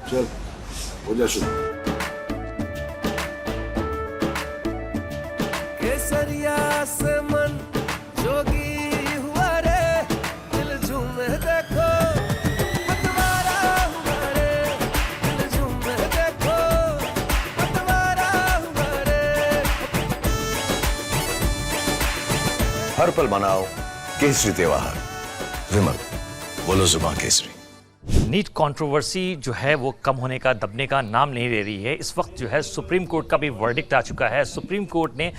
चल हो जा शुरू। केसरिया से मन जोगी हुआ रे, दिल झूमे देखो पतवारा हुआ रे, दिल झूमे देखो पतवारा हुआ रे। हर पल मनाओ केसरी त्योहार। विमल बोलो जुबान केसरी। नीट कंट्रोवर्सी जो है वो कम होने का, दबने का नाम नहीं ले रही है। इस वक्त जो है सुप्रीम कोर्ट का भी वर्डिक्ट आ चुका है। सुप्रीम कोर्ट ने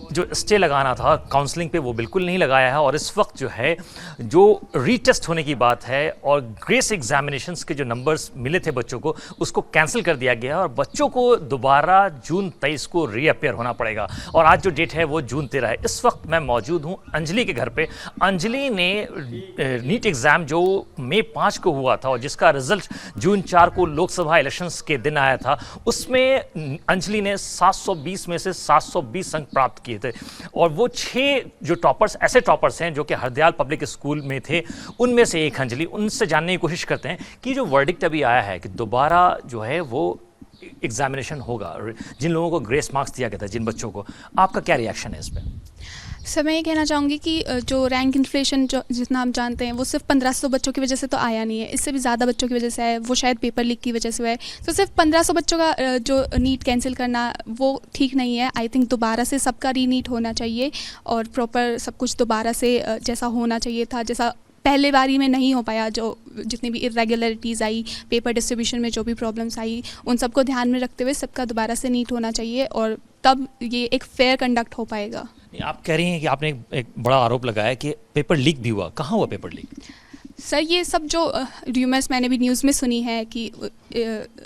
जो स्टे लगाना था काउंसलिंग पे वो बिल्कुल नहीं लगाया है, और इस वक्त जो है जो रीटेस्ट होने की बात है और ग्रेस एग्जामिनेशंस के जो नंबर्स मिले थे बच्चों को उसको कैंसिल कर दिया गया है, और बच्चों को दोबारा जून 23 को रीअपेयर होना पड़ेगा। और आज जो डेट है वो जून 13 है। इस वक्त मैं मौजूद हूँ अंजलि के घर पे। अंजलि ने नीट एग्ज़ाम जो मई 5 को हुआ था और जिसका रिजल्ट जून 4 को लोकसभा इलेक्शंस के दिन आया था, उसमें अंजलि ने 720 में से 720 अंक प्राप्त किए थे। और वो 6 जो टॉपर्स, ऐसे टॉपर्स हैं जो कि हरदयाल पब्लिक स्कूल में थे, उनमें से एक अंजलि। उनसे जानने की कोशिश करते हैं कि जो वर्डिक्ट अभी आया है कि दोबारा जो है वो एग्जामिनेशन होगा, जिन लोगों को ग्रेस मार्क्स दिया गया था, जिन बच्चों को, आपका क्या रिएक्शन है इस पर? सर मैं ये कहना चाहूँगी कि जो रैंक इन्फ्लेशन जो जितना हम जानते हैं वो सिर्फ 1500 बच्चों की वजह से तो आया नहीं है, इससे भी ज़्यादा बच्चों की वजह से है। वो शायद पेपर लीक की वजह से हुआ है। तो सिर्फ 1500 बच्चों का जो नीट कैंसिल करना वो ठीक नहीं है। आई थिंक दोबारा से सबका रीनीट होना चाहिए और प्रॉपर सब कुछ दोबारा से जैसा होना चाहिए था, जैसा पहले बारी में नहीं हो पाया। जो जितनी भी इरेगुलरिटीज़ आई, पेपर डिस्ट्रीब्यूशन में जो भी प्रॉब्लम्स आई, उन सबको ध्यान में रखते हुए सबका दोबारा से नीट होना चाहिए, और तब ये एक फेयर कंडक्ट हो पाएगा। आप कह रही हैं कि आपने एक बड़ा आरोप लगाया कि पेपर लीक भी हुआ। कहाँ हुआ पेपर लीक? सर ये सब जो र्यूमर्स मैंने भी न्यूज़ में सुनी है कि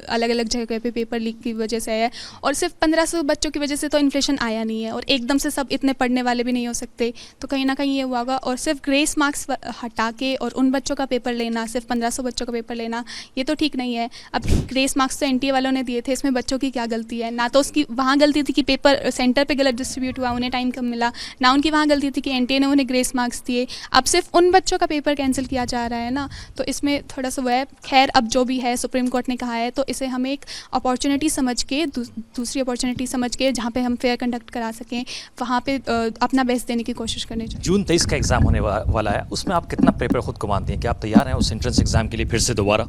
अलग अलग जगह पे पेपर लीक की वजह से है, और सिर्फ 1500 बच्चों की वजह से तो इन्फ्लेशन आया नहीं है, और एकदम से सब इतने पढ़ने वाले भी नहीं हो सकते, तो कहीं ना कहीं ये हुआ होगा। और सिर्फ ग्रेस मार्क्स हटा के और उन बच्चों का पेपर लेना, सिर्फ 1500 बच्चों का पेपर लेना, ये तो ठीक नहीं है। अब ग्रेस मार्क्स तो एनटीए वालों ने दिए थे, इसमें बच्चों की क्या गलती है? ना तो उसकी वहाँ गलती थी कि पेपर सेंटर पर गलत डिस्ट्रीब्यूट हुआ, उन्हें टाइम कम मिला, ना उनकी वहाँ गलती थी कि एनटीए ने उन्हें ग्रेस मार्क्स दिए। अब सिर्फ उन बच्चों का पेपर कैंसिल किया जा रहा है ना, तो इसमें थोड़ा सा वो है। खैर अब जो भी है सुप्रीम कोर्ट ने कहा है, तो इसे हम एक अपॉर्चुनिटी समझ के, दूसरी अपॉर्चुनिटी समझ के, जहाँ पे हम फेयर कंडक्ट करा सकें वहाँ पे अपना बेस्ट देने की कोशिश करनी चाहिए। जून 23 का एग्जाम होने वाला है, उसमें आप कितना पेपर खुद को मानती हैं कि आप तैयार हैं उस एंट्रेंस एग्जाम के लिए फिर से दोबारा?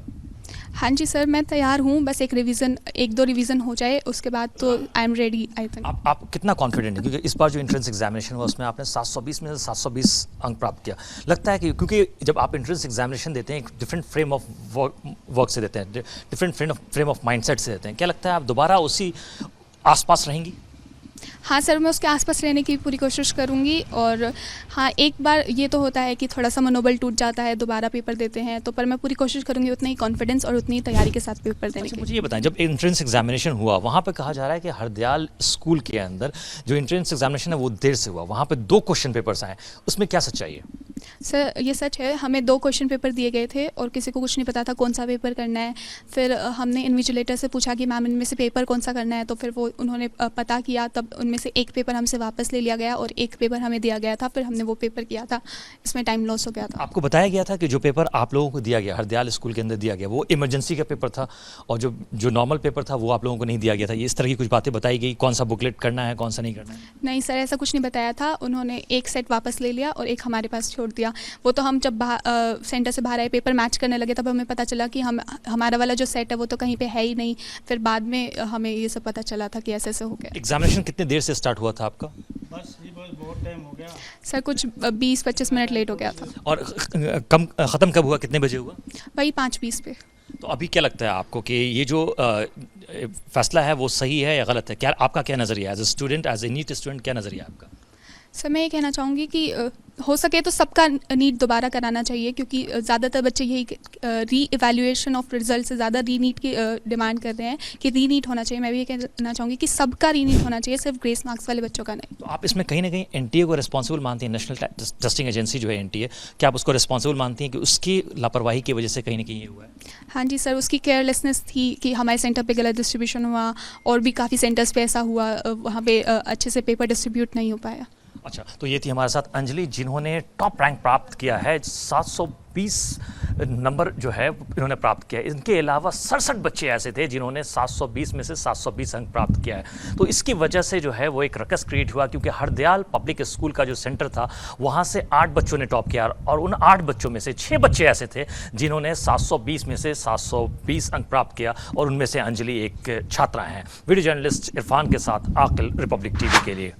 हाँ जी सर, मैं तैयार हूँ। बस एक दो रिवीजन हो जाए, उसके बाद तो I am ready. I think आप कितना कॉन्फिडेंट हैं? क्योंकि इस बार जो एंट्रेंस एग्जामिनेशन हुआ उसमें आपने 720 में से 720 अंक प्राप्त किया। लगता है कि क्योंकि जब आप एंट्रेंस एग्जामिनेशन देते हैं एक डिफरेंट फ्रेम ऑफ वर्क से देते हैं, डिफरेंट फ्रेम ऑफ माइंडसेट से देते हैं, क्या लगता है आप दोबारा उसी आसपास रहेंगी? हाँ सर, मैं उसके आसपास रहने की पूरी कोशिश करूँगी। और हाँ, एक बार ये तो होता है कि थोड़ा सा मनोबल टूट जाता है, दोबारा पेपर देते हैं, तो पर मैं पूरी कोशिश करूँगी उतना ही कॉन्फिडेंस और उतनी ही तैयारी के साथ पेपर देने की। मुझे ये बताएं, जब एंट्रेंस एग्जामिनेशन हुआ वहाँ पे कहा जा रहा है कि हरदयाल स्कूल के अंदर जो एंट्रेंस एग्जामिनेशन है वो देर से हुआ, वहाँ पे 2 क्वेश्चन पेपर्स आए, उसमें क्या सच्चाई है? सर ये सच है, हमें 2 क्वेश्चन पेपर दिए गए थे और किसी को कुछ नहीं पता था कौन सा पेपर करना है। फिर हमने इन्विजिलेटर से पूछा कि मैम इनमें से पेपर कौन सा करना है, तो फिर वो उन्होंने पता किया, तब उनमें से एक पेपर हमसे वापस ले लिया गया और एक पेपर हमें दिया गया था, फिर हमने वो पेपर किया था। इसमें टाइम लॉस हो गया था। आपको बताया गया था कि जो पेपर आप लोगों को दिया गया हरदयाल स्कूल के अंदर दिया गया वो इमरजेंसी का पेपर था, और जो नॉर्मल पेपर था वो आप लोगों को नहीं दिया गया था? ये इस तरह की कुछ बातें बताई गई, कौन सा बुकलेट करना है, कौन सा नहीं करना है? नहीं सर, ऐसा कुछ नहीं बताया था। उन्होंने एक सेट वापस ले लिया और एक हमारे पास छोड़ दिया। वो तो हम जब सेंटर से बाहर आए, पेपर मैच करने लगे, तब हमें पता चला कि हमारा वाला जो सेट है वो तो कहीं पे है ही नहीं। फिर बाद में हमें ये सब पता चला था कि ऐसे ऐसे हो गया। एग्जामिनेशन कितने देर से स्टार्ट हुआ था आपका? बस बहुत टाइम हो गया सर कुछ 20-25 मिनट लेट हो गया था। और ख़त्म कब हुआ, कितने बजे हुआ? वही 5:20 पे। तो अभी क्या लगता है आपको कि ये जो फैसला है वो सही है या गलत है? क्या आपका क्या नज़रिया as a student, as a NEET student, क्या नज़रिया है आपका? सर मैं ये कहना चाहूँगी कि हो सके तो सबका नीट दोबारा कराना चाहिए, क्योंकि ज़्यादातर बच्चे यही री इवैल्यूएशन ऑफ रिजल्ट से ज़्यादा री नीट की डिमांड कर रहे हैं कि री नीट होना चाहिए। मैं भी ये कहना चाहूँगी कि सबका री नीट होना चाहिए, सिर्फ ग्रेस मार्क्स वाले बच्चों का नहीं। तो आप इसमें कहीं ना कहीं एनटीए को रिस्पॉन्सिबल मानती हैं? नेशनल टेस्टिंग एजेंसी जो है एनटीए, क्या आप उसको रिस्पॉन्सिबल मानती हैं कि उसकी लापरवाही की वजह से कहीं ना कहीं ये हुआ है? हाँ जी सर, उसकी केयरलेसनेस थी कि हमारे सेंटर पे गलत डिस्ट्रीब्यूशन हुआ, और भी काफ़ी सेंटर्स पे ऐसा हुआ, वहाँ पे अच्छे से पेपर डिस्ट्रीब्यूट नहीं हो पाया। अच्छा, तो ये थी हमारे साथ अंजलि, जिन्होंने टॉप रैंक प्राप्त किया है। 720 नंबर जो है इन्होंने प्राप्त किया है। इनके अलावा 67 बच्चे ऐसे थे जिन्होंने 720 में से 720 अंक प्राप्त किया है। तो इसकी वजह से जो है वो एक रकस क्रिएट हुआ, क्योंकि हरदयाल पब्लिक स्कूल का जो सेंटर था वहाँ से 8 बच्चों ने टॉप किया, और उन 8 बच्चों में से 6 बच्चे ऐसे थे जिन्होंने 720 में से 720 अंक प्राप्त किया, और उनमें से अंजलि एक छात्रा हैं। वीडियो जर्नलिस्ट इरफान के साथ आकिल, रिपब्लिक टीवी के लिए।